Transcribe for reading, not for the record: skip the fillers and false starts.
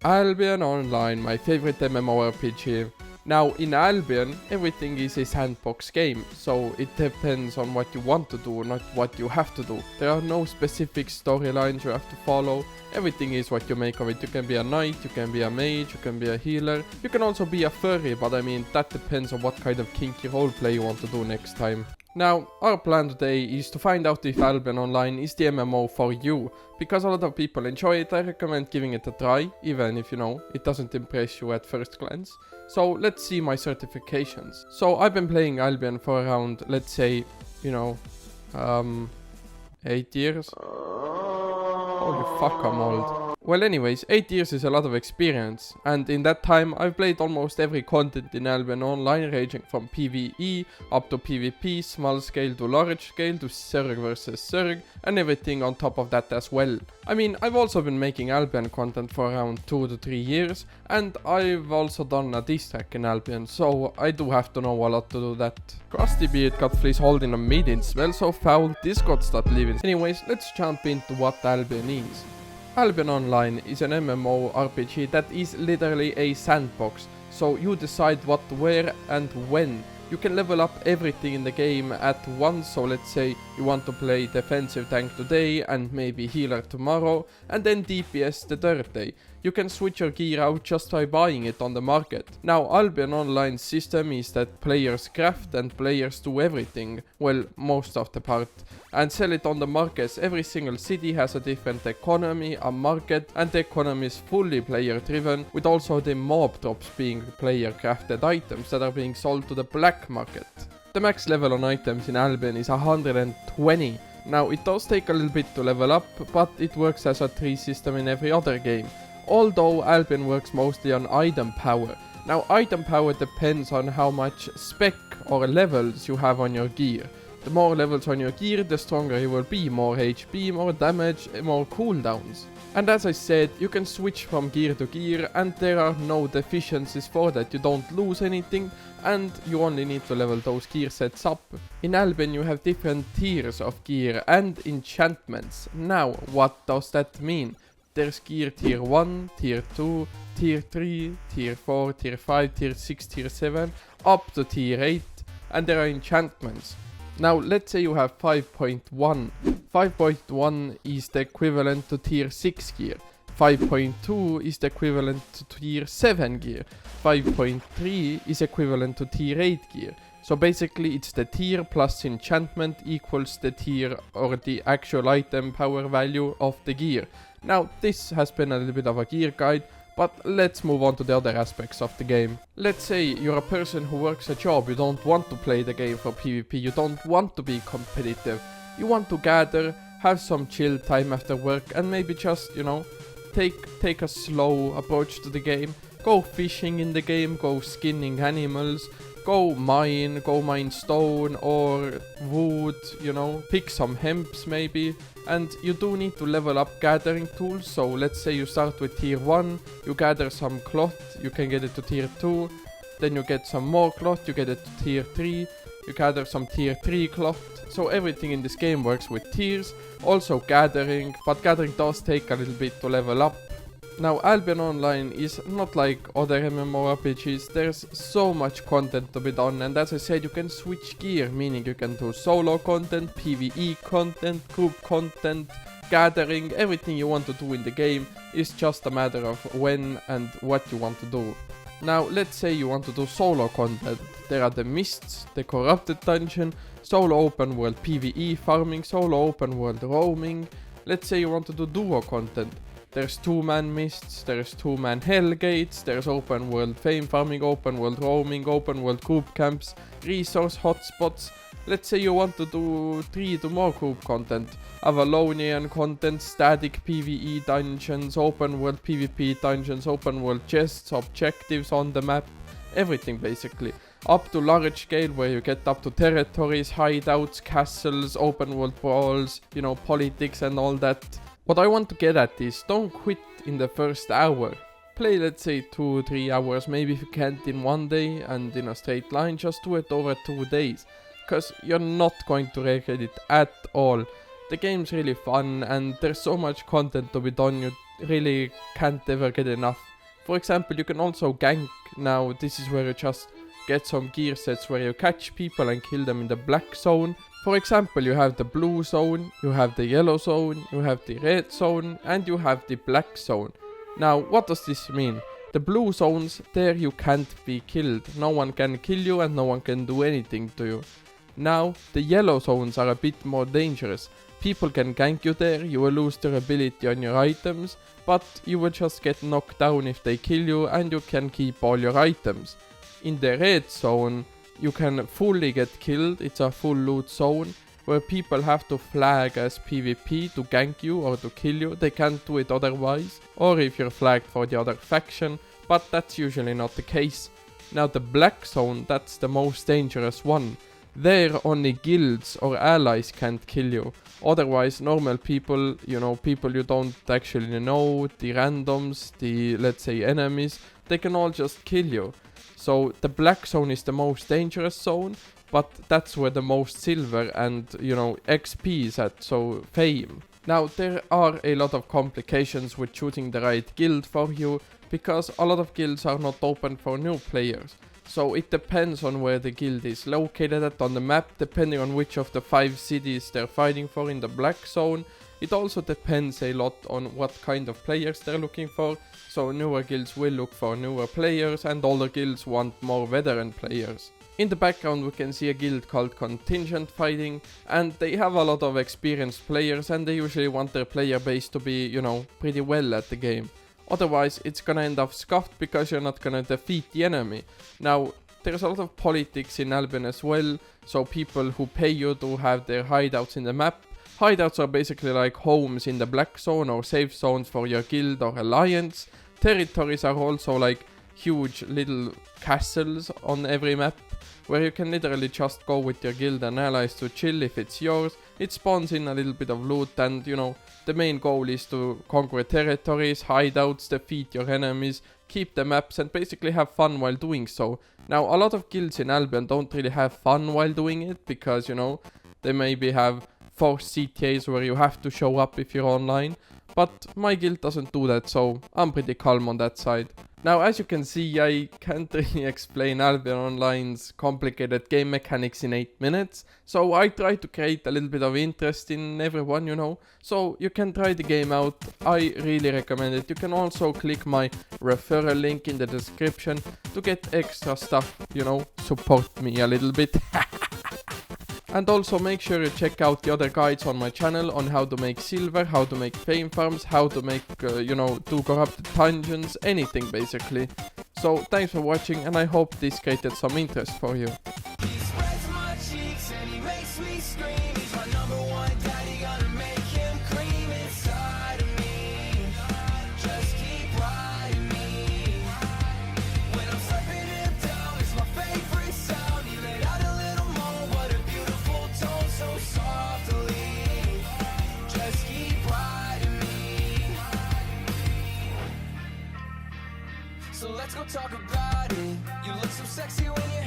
Albion Online, my favorite MMORPG. Now, in Albion, everything is a sandbox game, so it depends on what you want to do, not what you have to do. There are no specific storylines you have to follow. Everything is what you make of it. You can be a knight, you can be a mage, you can be a healer. You can also be a furry, but I mean, that depends on what kind of kinky roleplay you want to do next time. Now, our plan today is to find out if Albion Online is the MMO for you. Because a lot of people enjoy it, I recommend giving it a try, even if, it doesn't impress you at first glance. So, let's see my certifications. So, I've been playing Albion for around, let's say, 8 years. Holy fuck, I'm old. Well, anyways, 8 years is a lot of experience, and in that time I've played almost every content in Albion Online, ranging from PvE up to PvP, small scale to large scale to Zerg vs Zerg, and everything on top of that as well. I mean, I've also been making Albion content for around 2 to 3 years, and I've also done a diss track in Albion, so I do have to know a lot to do that. Crusty beard got fleece holding a meeting, smell so foul, Discord start leaving. Anyways, let's jump into what Albion is. Albion Online is an MMORPG that is literally a sandbox, so you decide what, where and when. You can level up everything in the game at once, so let's say you want to play defensive tank today and maybe healer tomorrow, and then DPS the third day. You can switch your gear out just by buying it on the market. Now, Albion Online's system is that players craft and players do everything, well, most of the part, and sell it on the markets. Every single city has a different economy, a market, and the economy is fully player driven, with also the mob drops being player crafted items that are being sold to the black market. The max level on items in Albion is 120. Now, it does take a little bit to level up, but it works as a tree system in every other game. Although Albion works mostly on item power. Now, item power depends on how much spec or levels you have on your gear. The more levels on your gear, the stronger you will be, more HP, more damage, more cooldowns. And as I said, you can switch from gear to gear, and there are no deficiencies for that. You don't lose anything, and you only need to level those gear sets up. In Albion you have different tiers of gear and enchantments. Now, what does that mean? There's gear tier 1, tier 2, tier 3, tier 4, tier 5, tier 6, tier 7, up to tier 8, and there are enchantments. Now, let's say you have 5.1. 5.1 is the equivalent to tier 6 gear. 5.2 is the equivalent to tier 7 gear. 5.3 is equivalent to tier 8 gear. So basically it's the tier plus enchantment equals the tier or the actual item power value of the gear. Now, this has been a little bit of a gear guide, but let's move on to the other aspects of the game. Let's say you're a person who works a job, you don't want to play the game for PvP, you don't want to be competitive. You want to gather, have some chill time after work, and maybe just, take a slow approach to the game. Go fishing in the game, go skinning animals, go mine stone or wood, pick some hemps maybe. And you do need to level up gathering tools, so let's say you start with tier 1, you gather some cloth, you can get it to tier 2, then you get some more cloth, you get it to tier 3, you gather some tier 3 cloth. So everything in this game works with tiers, also gathering, but gathering does take a little bit to level up. Now, Albion Online is not like other MMORPGs, there's so much content to be done, and as I said, you can switch gear, meaning you can do solo content, PvE content, group content, gathering, everything you want to do in the game is just a matter of when and what you want to do. Now, let's say you want to do solo content. There are the Mists, the Corrupted Dungeon, solo open world PvE farming, solo open world roaming. Let's say you want to do duo content. There's 2-man Mists, there's 2-man Hellgates, there's open world fame farming, open world roaming, open world group camps, resource hotspots. Let's say you want to do 3 to more group content. Avalonian content, static PvE dungeons, open world PvP dungeons, open world chests, objectives on the map, everything basically. Up to large scale where you get up to territories, hideouts, castles, open world brawls, politics and all that. What I want to get at is, don't quit in the first hour. Play, let's say 2-3 hours, maybe if you can't in one day and in a straight line, just do it over 2 days. Cause you're not going to regret it at all. The game's really fun and there's so much content to be done, really can't ever get enough. For example, you can also gank. Now this is where you just get some gear sets where you catch people and kill them in the black zone. For example, you have the blue zone, you have the yellow zone, you have the red zone, and you have the black zone. Now, what does this mean? The blue zones, there you can't be killed. No one can kill you and no one can do anything to you. Now, the yellow zones are a bit more dangerous. People can gank you there, you will lose durability on your items, but you will just get knocked down if they kill you and you can keep all your items. In the red zone, you can fully get killed. It's a full loot zone where people have to flag as PvP to gank you or to kill you. They can't do it otherwise, or if you're flagged for the other faction, but that's usually not the case. Now the black zone, that's the most dangerous one. There only guilds or allies can't kill you. Otherwise normal people, people you don't actually know, the randoms, the let's say enemies, they can all just kill you. So the black zone is the most dangerous zone, but that's where the most silver and XP is at, so fame. Now there are a lot of complications with choosing the right guild for you, because a lot of guilds are not open for new players. So it depends on where the guild is located at on the map, depending on which of the 5 cities they're fighting for in the black zone. It also depends a lot on what kind of players they're looking for. So newer guilds will look for newer players and older guilds want more veteran players. In the background we can see a guild called Contingent Fighting, and they have a lot of experienced players and they usually want their player base to be, pretty well at the game. Otherwise it's gonna end up scuffed because you're not gonna defeat the enemy. Now there's a lot of politics in Albion as well, so people who pay you to have their hideouts in the map. Hideouts are basically like homes in the black zone or safe zones for your guild or alliance. Territories are also like huge little castles on every map, where you can literally just go with your guild and allies to chill if it's yours. It spawns in a little bit of loot and the main goal is to conquer territories, hideouts, defeat your enemies, keep the maps and basically have fun while doing so. Now a lot of guilds in Albion don't really have fun while doing it because they maybe have forced CTAs where you have to show up if you're online, but my guild doesn't do that, so I'm pretty calm on that side. Now as you can see, I can't really explain Albion Online's complicated game mechanics in 8 minutes, so I try to create a little bit of interest in everyone, so you can try the game out. I really recommend it. You can also click my referral link in the description to get extra stuff, support me a little bit. And also make sure you check out the other guides on my channel on how to make silver, how to make fame farms, how to make, do corrupted dungeons, anything basically. So thanks for watching and I hope this created some interest for you. So let's go talk about it. You look so sexy when you're